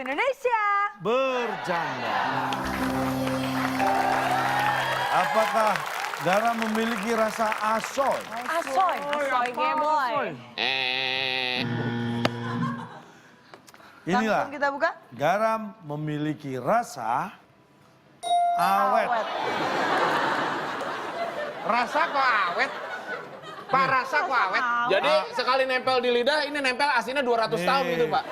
Indonesia bercanda. Apakah garam memiliki rasa asoy? Asoy, Geboy. Inilah, Langsung kita buka. garam memiliki rasa awet. Rasa kok awet? Pak, rasa kok awet? Jadi sekali nempel di lidah, ini nempel asinnya 200 tahun Nih. gitu, Pak.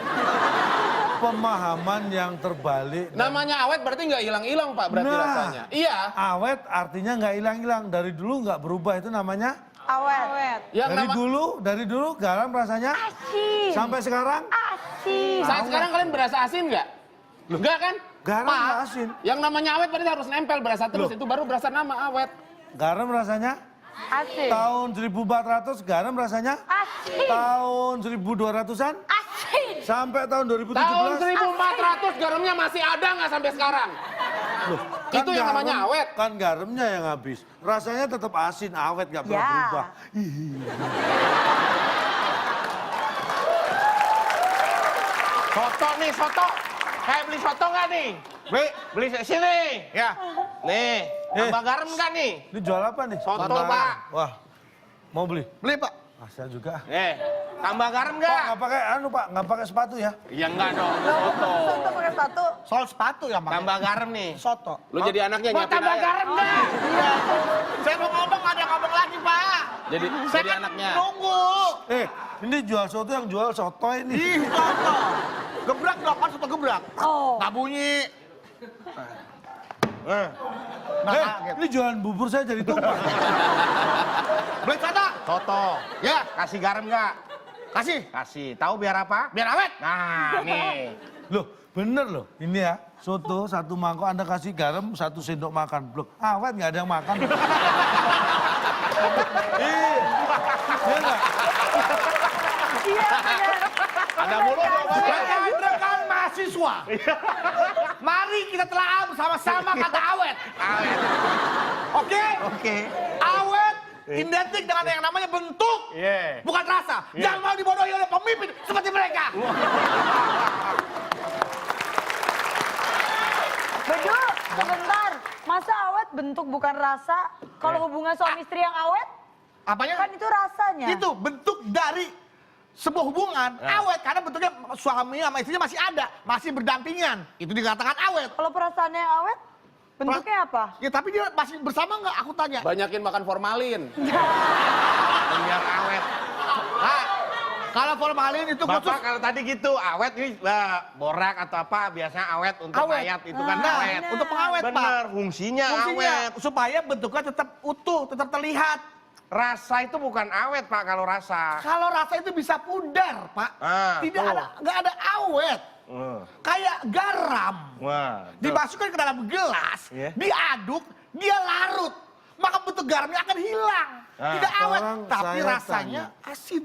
Pemahaman yang terbalik. Namanya awet berarti nggak hilang-hilang, Pak, berarti Nah. rasanya. Iya. Awet artinya nggak hilang-hilang. Dari dulu nggak berubah, itu namanya Awet. Yang dari dulu garam rasanya Asin. sampai sekarang Asin. Saat sekarang kalian berasa asin nggak? Enggak kan? garam Pak, nggak asin. yang namanya awet berarti harus nempel berasa terus. Loh. Itu baru berasa nama awet. Garam rasanya Asin. tahun 1400 garam rasanya Asin. tahun 1200-an Asin. sampai tahun 2017. Tahun 1400 garamnya masih ada nggak sampai sekarang? Loh, Itu yang namanya awet. Kan garamnya yang habis. Rasanya tetap asin, awet, nggak pernah Ya. berubah. Soto nih, soto. Kayak beli soto nggak nih? Beli sini. Ya. Nih, tambah garam nggak nih? Ini jual apa nih? Soto, Mantap. Pak. Wah, mau beli? Beli, Pak. Saya juga. Tambah garam Pak, nggak? nggak pakai Pak, nggak pakai sepatu ya? Ya enggak dong, soto. Soto pakai sepatu. Soal sepatu ya, Mak. Tambah garam nih. Soto. Lu jadi anaknya Mau nyiapin tambah aja. garam nggak? Iya. Saya mau ngomong, ada ngomong lagi, Pak. Jadi Saya kan anaknya. nunggu. Ini jual soto yang jual soto ini. Ih, soto. Gebrak dong, kan soto gebrak. Oh. Nggak bunyi. Nah, gitu. Ini jualan bubur saya jadi tumpah. Beli soto. Soto. Ya, Kasih garam nggak? kasih. Kasih. Tahu biar apa? Biar awet. Nah, nih. Loh, bener loh. Ini ya, soto satu mangkok Anda kasih garam 1 sendok makan. Loh, awet nggak ada yang makan. Iya nggak? Iya benar. Ada mulu Rekan-rekan mahasiswa. Mari kita telah bersama-sama kata awet. awet. Oke? Oke. Awet identik dengan yang namanya bentuk, Iya. bukan rasa. Jangan mau dibodohi oleh pemimpin seperti mereka. Bedu, sebentar. Masa awet bentuk bukan rasa? Kalau hubungan suami istri yang awet, Apanya? kan itu rasanya. Itu bentuk dari sebuah hubungan awet karena bentuknya suami sama istrinya masih ada, masih berdampingan. Itu dikatakan awet. Kalau perasaannya yang awet, bentuknya apa? Ya tapi dia masih bersama nggak? Aku tanya. Banyakin makan formalin. Ya. Biar awet. Nah, kalau formalin itu Bapak khusus kalau tadi gitu awet ini borak atau apa biasanya awet untuk awet. mayat itu kan Nah, awet. untuk pengawet Pak. Bener, fungsinya awet. supaya bentuknya tetap utuh, tetap terlihat. Rasa itu bukan awet Pak kalau rasa. Kalau rasa itu bisa pudar, Pak. Ah, Tidak tuh. ada, nggak ada awet. Kayak garam. Wah. Dimasukkan ke dalam gelas, Iya. diaduk, dia larut. Maka bentuk garamnya akan hilang. Ah. Tidak awet, Sekarang tapi saya rasanya asin.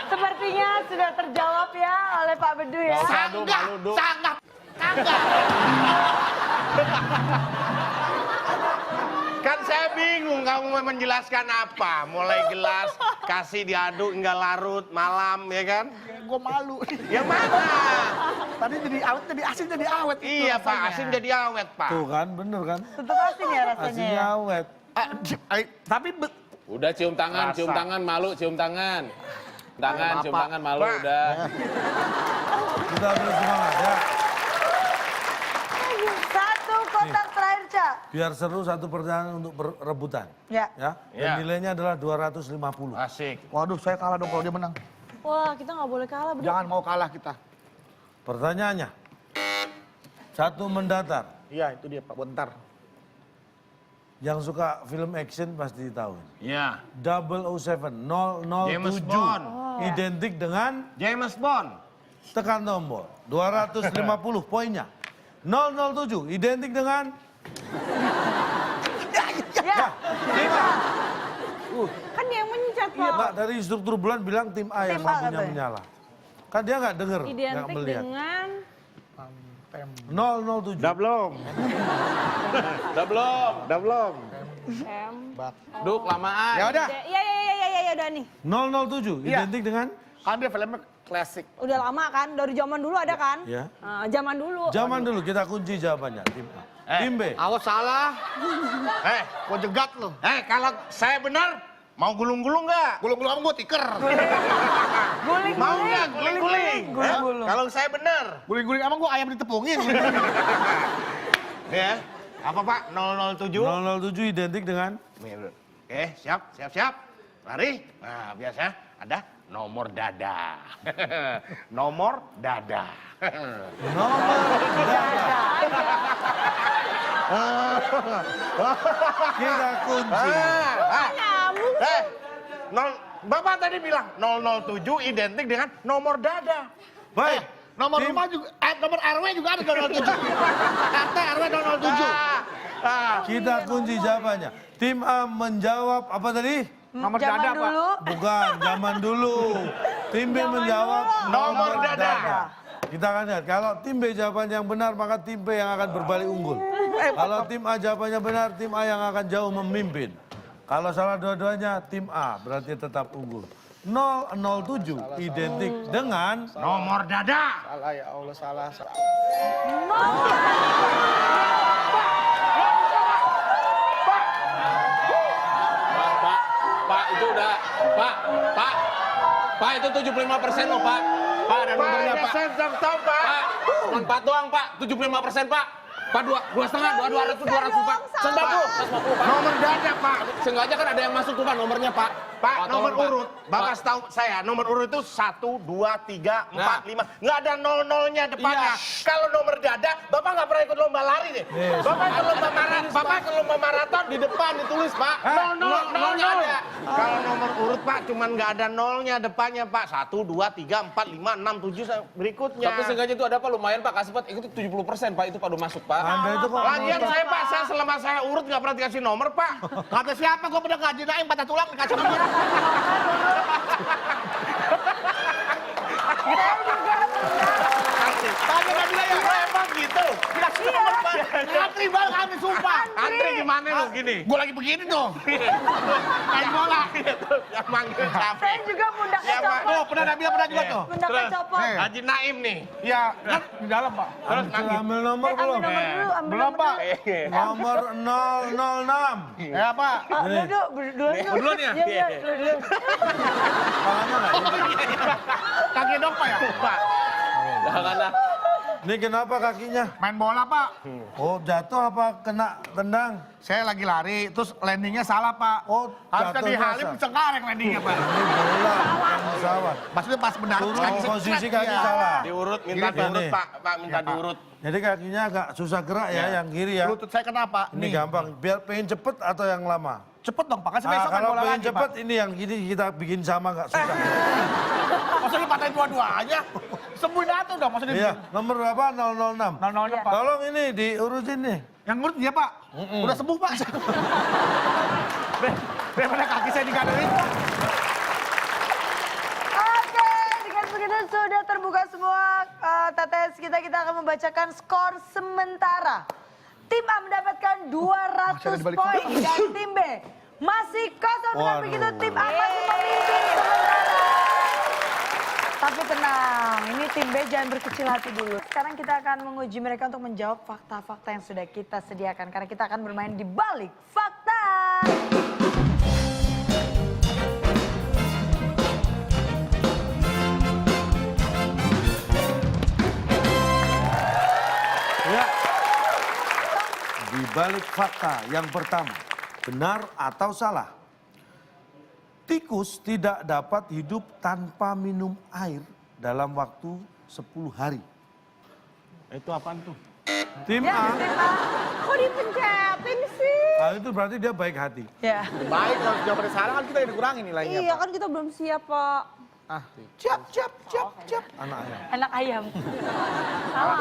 Sepertinya sudah terjawab ya oleh Pak Bedu ya. Aduh, malu, Duk. Sangat, kagak. Kan saya bingung kamu mau menjelaskan apa. Mulai gelas, kasih diaduk hingga larut malam ya kan? Gue malu. Yang mana? Tadi jadi awet, jadi asin, jadi awet. itu Iya Pak, rasanya. asin jadi awet Pak. Tuh kan, bener kan? Tetap asin ya rasanya Asinnya ya. awet. Tapi Udah cium tangan, Rasa. cium tangan, malu, cium tangan. Tangan, cium tangan, malu, Pak. udah. Kita harus semangat ya. Satu kotak terakhir, Cak. Biar seru satu pertanyaan untuk rebutan. Ya. Ya. Dan Ya. nilainya adalah 250. Asik. waduh, saya kalah dong kalau dia menang. Wah, kita nggak boleh kalah, Bedu. Jangan mau kalah kita. Pertanyaannya. Satu mendatar. Iya, itu dia Pak, bentar. Yang suka film action pasti tahu. Iya. 007, James 007. Bond. Identik dengan James Bond. tekan tombol. 250 poinnya. 007 identik dengan Ya. tim A. Kan dia yang mencet, Pak. Enggak, dari instruktur bulan bilang tim A yang Tim A lampunya katanya. menyala. Kan dia nggak denger, nggak Identik melihat. dengan 007. Udah belum? Udah belum? Udah belum? Duk, lamaan. Ya udah. Iya udah nih. 007 Iya. identik dengan Kan dia filmnya klasik. Udah lama kan, dari zaman dulu ada kan? ya. Zaman dulu. Zaman dulu kita kunci jawabannya tim A. Tim B. Awas salah. Gua jegat lu. Kalau saya benar, mau gulung-gulung nggak? Gulung-gulung kamu gua tiker. Guling-guling. Mau nggak guling-guling? Guling-guling. Kalau saya benar. Guling-guling emang gua ayam ditepungin. Ya. Apa Pak? 007? 007 identik dengan Oke, siap. Lari. Nah, biasa ada nomor dada. Nomor dada. nomor dada. Kita kunci. Bapak tadi bilang 007 identik dengan nomor dada. Baik. Nomor Tim- rumah juga, nomor RW juga ada 007. RT RW 007. Kita kunci jawabannya. Tim A menjawab apa tadi? Nomor Zaman dada, Pak. dulu. Bukan, zaman dulu. Tim B menjawab Nomor dada. Kita akan lihat, kalau tim B jawaban yang benar, maka tim B yang akan berbalik unggul. Kalau tim A jawabannya benar, tim A yang akan jauh memimpin. Kalau salah dua-duanya, tim A berarti tetap unggul. 007 identik dengan Nomor dada. Salah ya Allah, salah. Pak, itu udah. Pak, itu 75% loh, Pak. Pak, ada nomornya, Pak. Saya tahu, Pak. Pak, cuma 4 doang, Pak. 75%, Pak. Pak, 2,5, 200, Pak. 150, Pak. Nomor dada, Pak. Sengaja kan ada yang masuk tuh, Pak, nomornya, Pak. Pak, nomor tolong, Pak. urut. Bapak Pak. tahu saya, nomor urut itu 1, 2, 3, 4, Nah. 5. Nggak ada 00-nya depannya. Kalau nomor dada, Bapak nggak pernah ikut lomba lari deh. Bapak ikut lomba maraton di depan ditulis, Pak. 00-nya ada. Kalau nomor urut, Pak, cuman nggak ada 0-nya depannya, Pak. 1, 2, 3, 4, 5, 6, 7 berikutnya. Tapi sengaja itu ada, Pak, lumayan, Pak. Kasih, Pak, itu 70%, Pak. Itu Pak udah masuk, Pak. Anda itu kok Lagian saya, Pak, saya selama saya urut nggak pernah dikasih nomor, Pak. Kata siapa gua pernah ngaji naim patah tulang dikasih nomor. Tanya Nabila ya. Emang gitu. Dikasih nomor, Pak. Antri banget kami, sumpah. Antri gimana lu gini? Gua lagi begini tuh. Main bola. Yang manggil siapa? Saya juga pundaknya Siapa? copot. Tuh, pernah Nabila pernah juga tuh. Pundaknya copot. Haji Naim nih. Iya, kan di dalam, Pak. Terus Sudah ambil nomor Ambil belum? nomor dulu, ambil Belum, nomor Pak. dulu. Nomor 006. Ya, Pak. Duduk, berdua dulu. Berduluan ya? Iya, dulu. Tangannya nggak gitu. Kaki dong, Pak ya? Pak. Jangan lah. Ini kenapa kakinya? Main bola, Pak. Oh, jatuh apa kena tendang? Saya lagi lari, terus landingnya salah, Pak. Oh, Harusnya di jatuhnya Halim salah. Cengkareng landingnya, Pak. Ini bola, bukan pesawat. Maksudnya pas benar Turun kaki posisi kaki Iya. salah. Diurut, minta Gini. diurut, Pak. Pak, minta Iya, Pak. diurut. Jadi kakinya agak susah gerak ya, yang kiri ya. Lutut saya kenapa? Ini gampang. Biar pengen cepet atau yang lama? Cepet dong, Pak. Kan Ah, besok main kalau bola pengen lagi, cepet, Pak. ini yang gini kita bikin sama nggak susah. Masa dipatahin dua-duanya? Sembuhin satu dong, masa Iya, dibikin. nomor berapa? 006. 0-0, Pak. Tolong ini diurusin nih. Yang ngurut dia, Pak. Udah sembuh, Pak. Daripada kaki saya digaderin. Oke, dengan begitu sudah terbuka semua TTS kita. Kita akan membacakan skor sementara. Tim A mendapatkan 200 di balik poin dan tim B masih kosong. Dengan Waduh. begitu tim A masih memimpin sementara. Tapi tenang, ini tim B jangan berkecil hati dulu. Sekarang kita akan menguji mereka untuk menjawab fakta-fakta yang sudah kita sediakan. Karena kita akan bermain di balik fakta. Ya. Di balik fakta yang pertama, benar atau salah? Tikus tidak dapat hidup tanpa minum air dalam waktu 10 hari. Itu apaan tuh? Tim Ya, A, tim A. Kok dipencetin sih? itu berarti dia baik hati. Ya. Baik, kalau jawaban sekarang kan kita dikurangin nilainya, Iya Pak. kan kita belum siap, Pak. Siap. Anaknya. Anak ayam.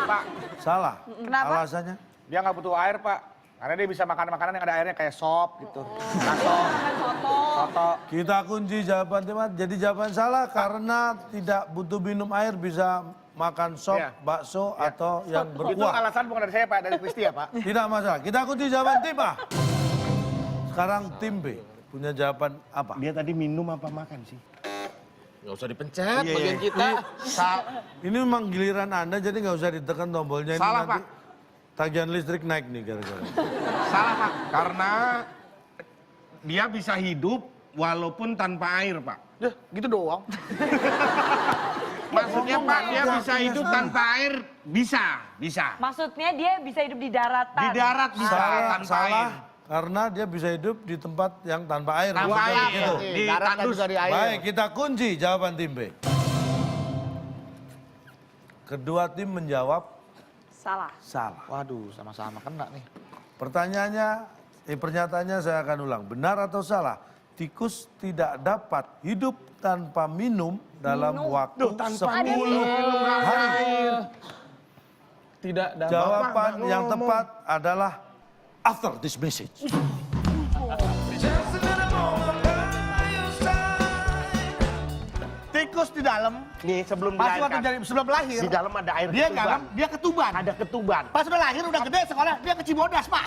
Pak. Salah. Kenapa? Alasannya? Dia nggak butuh air, Pak. Karena dia bisa makan makanan yang ada airnya kayak sop gitu. Bakso, soto. Kita kunci jawaban tim A. Jadi jawaban salah karena tidak butuh minum air, bisa makan sop, Iya. bakso, atau yang Itu berkuah. alasan bukan dari saya, Pak. Dari Kristi ya, Pak. Tidak masalah. Kita kunci jawaban tim A. Sekarang tim B punya jawaban apa? Dia tadi minum apa makan sih? Nggak usah dipencet Iya, bagian iya. kita. Ini memang giliran Anda jadi nggak usah ditekan tombolnya. Ini Salah, nanti Pak. tagihan listrik naik nih gara-gara. Salah Pak, karena dia bisa hidup walaupun tanpa air Pak. Deh, gitu doang. Maksudnya Pak, dia bisa hidup tanpa air, bisa. Maksudnya dia bisa hidup di daratan. Di darat bisa tanpa Salah, air. karena dia bisa hidup di tempat yang tanpa air. Tanpa Bukan air, begitu. di Darat kan tandus. juga di air. Baik, kita kunci jawaban tim B. Kedua tim menjawab Salah. salah. Waduh, sama-sama kena nih. Pernyataannya saya akan ulang. Benar atau salah? Tikus tidak dapat hidup tanpa minum dalam waktu 10 hari. Tidak dapat. Jawaban yang tepat adalah after this message. Tikus di dalam, Nih sebelum pasti waktu dilahirkan, dari sebelum lahir, di dalam ada air dia ketuban. garam, dia ketuban. Ada ketuban. Pas udah lahir, udah gede sekolah, dia ke Cibodas, Pak.